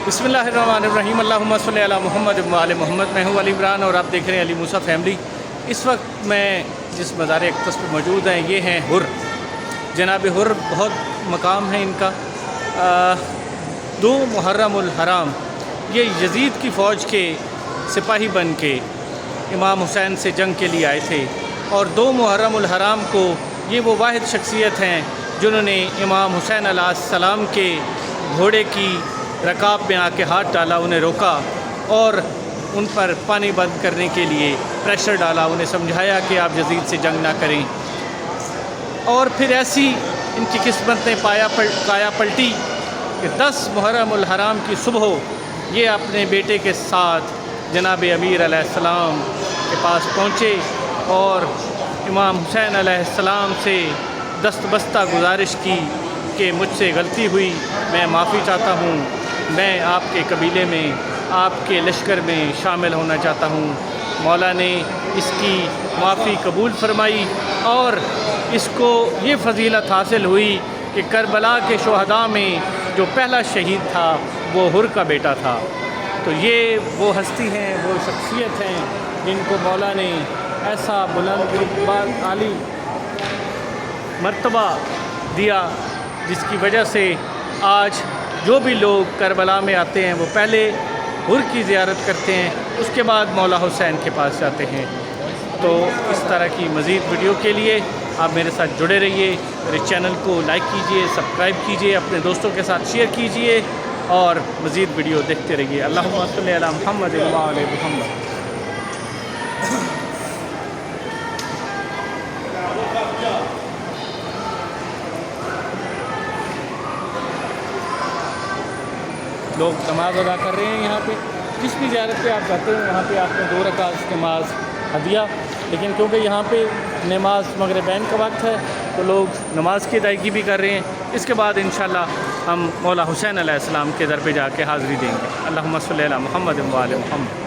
बिस्मिल्लाहिर्रहमानिर्रहीम अल्लाहुम्मा सल्लि अला मुहम्मद व आले मोहम्मद। मैं हूँ अली इमरान और आप देख रहे हैं अली मूसा फैमिली। इस वक्त मैं जिस मज़ार अक़दस पर मौजूद हैं ये हैं हुर। जनाब हुर बहुत मकाम है इनका। 2 मुहर्रमुल हराम ये यज़ीद की फ़ौज के सिपाही बन के इमाम हुसैन से जंग के लिए आए थे और 2 मुहर्रमुल हराम को ये वो वाहिद शख्सियत हैं जिन्होंने इमाम हुसैन अलैहिस्सलाम के घोड़े की रकाब में आके हाथ डाला, उन्हें रोका और उन पर पानी बंद करने के लिए प्रेशर डाला, उन्हें समझाया कि आप यज़ीद से जंग ना करें। और फिर ऐसी इनकी किस्मत ने काया पलटी कि 10 मुहर्रमुल हराम की सुबह ये अपने बेटे के साथ जनाब अमीर अलैहिस्सलाम के पास पहुँचे और इमाम हुसैन अलैहिस्सलाम से दस्तबस्ता गुजारिश की कि मुझसे गलती हुई, मैं माफ़ी चाहता हूँ, मैं आपके कबीले में, आपके लश्कर में शामिल होना चाहता हूँ। मौला ने इसकी माफ़ी कबूल फरमाई और इसको ये फ़जीलत हासिल हुई कि करबला के शुहदा में जो पहला शहीद था वो हुर का बेटा था। तो ये वो हस्ती हैं, वो शख्सियत हैं जिनको मौला ने ऐसा बुलंद आली मर्तबा दिया जिसकी वजह से आज जो भी लोग करबला में आते हैं वो पहले हुर की ज़ियारत करते हैं, उसके बाद मौला हुसैन के पास जाते हैं। तो इस तरह की मज़ीद वीडियो के लिए आप मेरे साथ जुड़े रहिए। मेरे चैनल को लाइक कीजिए, सब्सक्राइब कीजिए, अपने दोस्तों के साथ शेयर कीजिए और मज़ीद वीडियो देखते रहिए। अल्लाहुम्मा सल्लि अला मुहम्मद व आले मुहम्मद। लोग नमाज़ अदा कर रहे हैं यहाँ पे। जिस भी ज़ियारत पे आप जाते हैं वहाँ पे आपने 2 रकात नमाज हदिया, लेकिन क्योंकि यहाँ पे नमाज मगरिबैन का वक्त है तो लोग नमाज की अदायगी भी कर रहे हैं। इसके बाद इंशाअल्लाह हम मौला हुसैन अलैहिस्सलाम के दर पे जाके हाज़िरी देंगे। अल्लाहुम्मा सल्लि अला मुहम्मद व आले मुहम्मद।